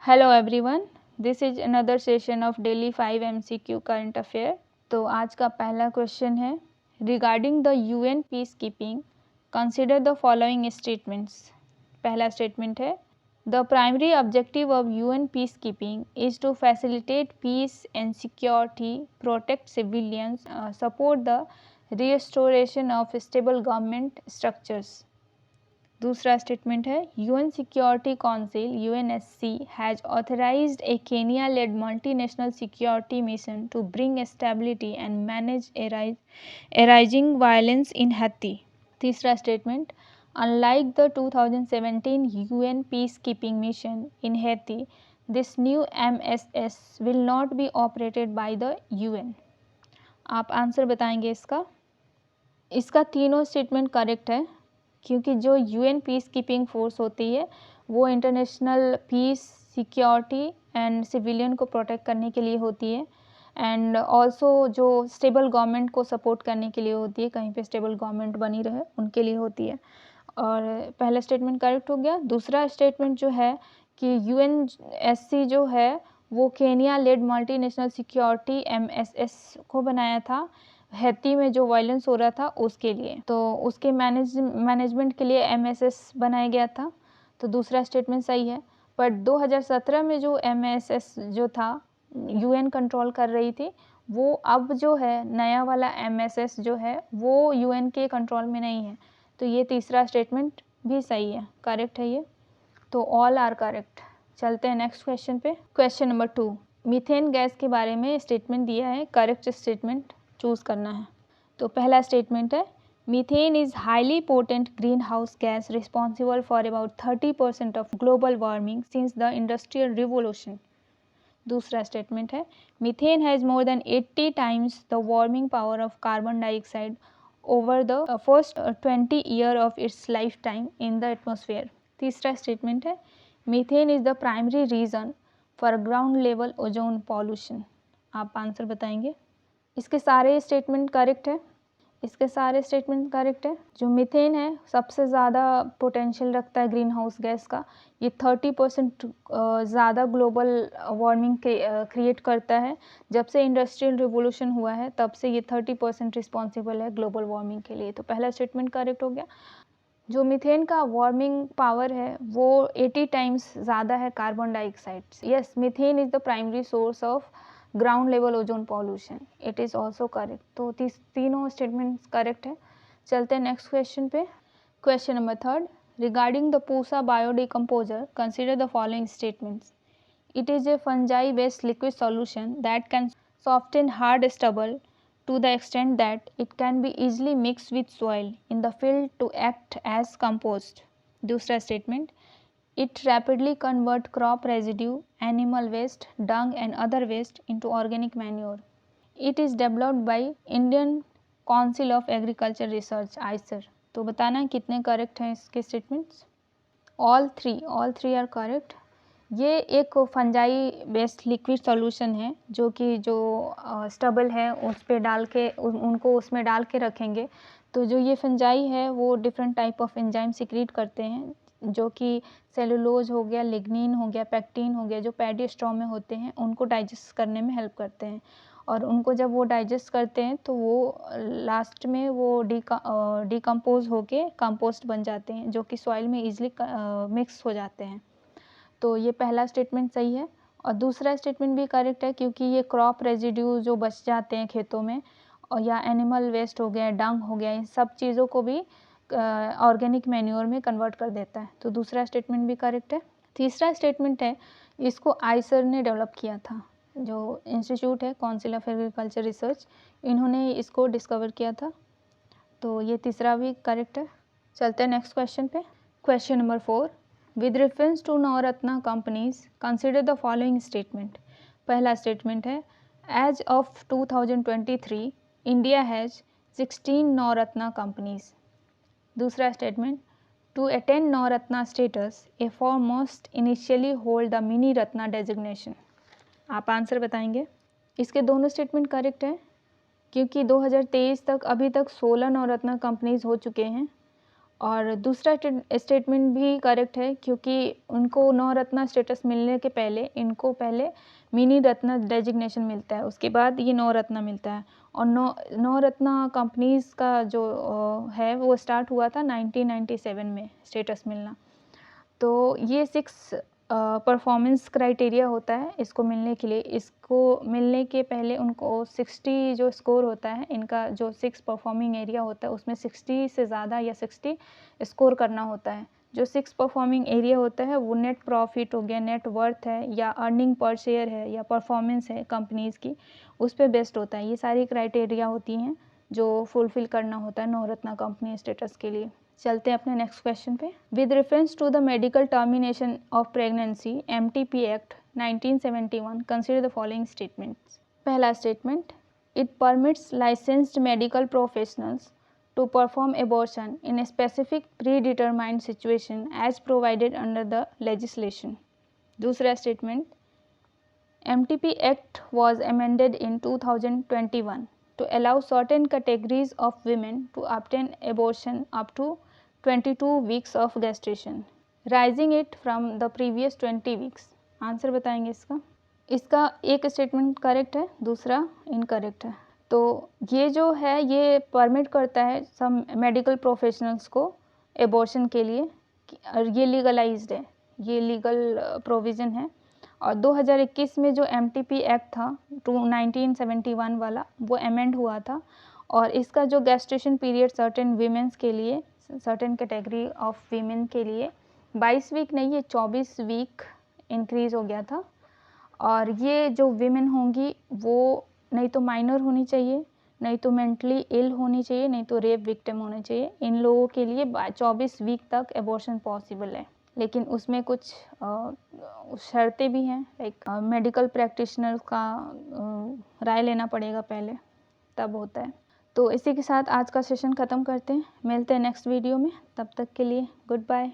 Hello everyone, this is another session of daily 5 MCQ current affair. तो आज का पहला क्वेश्चन है, regarding the UN piece keeping consider the following statements. पहला statement है, the primary objective of UN piece keeping is to facilitate peace and security, protect civilians, support the restoration of stable government structures. दूसरा statement है, UN security council UNSC has authorized a Kenya led multinational security mission to bring stability and manage arising violence in Haiti. तीसरा statement, unlike the 2017 UN peace keeping mission in Haiti, this new MSS will not be operated by the UN. आप answer बताएंगे इसका तीनों statement correct है, क्योंकि जो UN peace keeping force होती है वो international peace, security and civilian को प्रोटेक्ट करने के लिए होती है, एंड ऑल्सो जो स्टेबल गवर्नमेंट को सपोर्ट करने के लिए होती है, कहीं पे स्टेबल गवर्नमेंट बनी रहे उनके लिए होती है। और पहला स्टेटमेंट करेक्ट हो गया। दूसरा स्टेटमेंट जो है कि यूएनएससी जो है वो Kenya led multinational security MSS को बनाया था हैती में जो वायलेंस हो रहा था उसके लिए, तो उसके मैनेजमेंट के लिए MSS बनाया गया था। तो दूसरा स्टेटमेंट सही है। पर 2017 में जो MSS जो था यूएन कंट्रोल कर रही थी, वो अब जो है नया वाला MSS जो है वो यूएन के कंट्रोल में नहीं है। तो ये तीसरा स्टेटमेंट भी सही है, करेक्ट है ये। तो ऑल आर करेक्ट। चलते हैं नेक्स्ट क्वेश्चन पे। क्वेश्चन नंबर 2, मीथेन गैस के बारे में स्टेटमेंट दिया है, करेक्ट स्टेटमेंट चूज करना है। तो पहला स्टेटमेंट है, methane is highly potent green house gas responsible for about 30% of global warming since the industrial revolution. दूसरा स्टेटमेंट है, methane has more than 80 times the warming power of carbon dioxide over the first 20 year of its life time in the atmosphere. तीसरा statement है, methane is the primary reason for ground level ozone pollution. आप answer बताएंगे। इसके सारे statement correct है, इसके सारे statement correct है। जो मीथेन है सबसे ज़्यादा पोटेंशियल रखता है ग्रीन हाउस गैस का, ये 30% ज़्यादा ग्लोबल वार्मिंग क्रिएट करता है। जब से इंडस्ट्रियल रिवोल्यूशन हुआ है तब से ये 30% रिस्पॉन्सिबल है ग्लोबल वार्मिंग के लिए। तो पहला स्टेटमेंट करेक्ट हो गया। जो मीथेन का वार्मिंग पावर है वो 80 टाइम्स ज़्यादा है कार्बन डाइऑक्साइड से। Yes, methane is the primary source of ground level ozone pollution, it is also correct. तो तीनों स्टेटमेंट्स करेक्ट है। चलते हैं नेक्स्ट क्वेश्चन पे। Question number 3, regarding the Pusa biodecomposer consider the following statements. It is a fungi based liquid solution that can soften hard stubble to the extent that it can be easily mixed with soil in the field to act as compost. दूसरा statement, it rapidly convert crop residue, animal waste, dung and other waste into organic manure. It is developed by Indian Council of Agriculture Research ICAR। तो बताना कितने correct हैं इसके statements. All three are correct. ये एक fungi based liquid solution है जो कि जो स्टबल है उस पे डाल के उनको उसमें डाल के रखेंगे, तो जो ये फंजाई है वो different type of enzyme secrete करते हैं, जो कि सेलुलोज हो गया, लिग्निन हो गया, पेक्टिन हो गया, जो पैडी स्ट्रॉ में होते हैं उनको डाइजेस्ट करने में हेल्प करते हैं। और उनको जब वो डाइजेस्ट करते हैं तो वो लास्ट में वो डिकम्पोज होके कंपोस्ट बन जाते हैं, जो कि सॉइल में ईजिली मिक्स हो जाते हैं। तो ये पहला स्टेटमेंट सही है। और दूसरा स्टेटमेंट भी करेक्ट है, क्योंकि ये क्रॉप रेजिड्यू जो बच जाते हैं खेतों में, और या एनिमल वेस्ट हो गया, डंग हो गया, इन सब चीज़ों को भी ऑर्गेनिक मैन्योर में कन्वर्ट कर देता है। तो दूसरा स्टेटमेंट भी करेक्ट है। तीसरा स्टेटमेंट है, इसको आइसर ने डेवलप किया था, जो इंस्टीट्यूट है काउंसिल ऑफ एग्रीकल्चर रिसर्च, इन्होंने इसको डिस्कवर किया था। तो ये तीसरा भी करेक्ट है। चलते हैं नेक्स्ट क्वेश्चन पे। Question number 4, with reference to Navratna companies, consider the following statement. पहला स्टेटमेंट है, as of 2023, India has 16 Navratna companies. दूसरा statement, to attain Navratna status, a firm must initially hold the Mini Ratna designation. आप answer बताएंगे। इसके दोनों statement correct है, क्योंकि 2023 तक अभी तक 16 नवरत्न कंपनीज हो चुके हैं, और दूसरा स्टेटमेंट भी करेक्ट है, क्योंकि उनको नवरत्न स्टेटस मिलने के पहले इनको पहले मिनी रत्न डेजिग्नेशन मिलता है, उसके बाद ये नवरत्न मिलता है। और नवरत्न कंपनीज़ का जो है वो स्टार्ट हुआ था 1997 में स्टेटस मिलना। तो ये 6 परफॉर्मेंस क्राइटेरिया होता है इसको मिलने के लिए। इसको मिलने के पहले उनको 60 जो स्कोर होता है, इनका जो 6 परफॉर्मिंग एरिया होता है उसमें 60 से ज़्यादा या 60 स्कोर करना होता है। जो 6 परफॉर्मिंग एरिया होता है वो नेट प्रॉफिट हो गया, नेट वर्थ है, या अर्निंग पर शेयर है, या परफॉर्मेंस है कंपनीज़ की, उस पर बेस्ड होता है। ये सारी क्राइटेरिया होती हैं जो फुलफ़िल करना होता है नवरत्न कंपनी स्टेटस के लिए। चलते हैं अपने नेक्स्ट क्वेश्चन पे। With reference to the medical termination of pregnancy MTP act 1971 consider the following statements. पहला statement, it permits licensed medical professionals to perform abortion in a specific predetermined situation as provided under the legislation. दूसरा statement, MTP Act was amended in 2021 to allow certain categories of women to obtain abortion up to 22 weeks of gestation, rising it from the previous 20 weeks. Answer बताएंगे इसका। इसका एक statement correct है, दूसरा incorrect है। तो ये जो है ये परमिट करता है सम मेडिकल प्रोफेशनल्स को एबॉर्शन के लिए, और ये लीगलाइज्ड है, ये लीगल प्रोविज़न है। और 2021 में जो MTP एक्ट था 1971 वाला, वो अमेंड हुआ था, और इसका जो गेस्टेशन पीरियड सर्टेन वीमेंस के लिए, सर्टेन कैटेगरी ऑफ वीमेन के लिए 22 वीक नहीं, ये 24 वीक इंक्रीज़ हो गया था। और ये जो वीमेन होंगी वो नहीं तो माइनर होनी चाहिए, नहीं तो मेंटली इल होनी चाहिए, नहीं तो रेप विक्टिम होने चाहिए। इन लोगों के लिए 24 वीक तक एबॉर्शन पॉसिबल है, लेकिन उसमें कुछ शर्तें भी हैं, लाइक मेडिकल प्रैक्टिशनर का राय लेना पड़ेगा पहले, तब होता है। तो इसी के साथ आज का सेशन ख़त्म करते हैं, मिलते हैं नेक्स्ट वीडियो में, तब तक के लिए गुड बाय।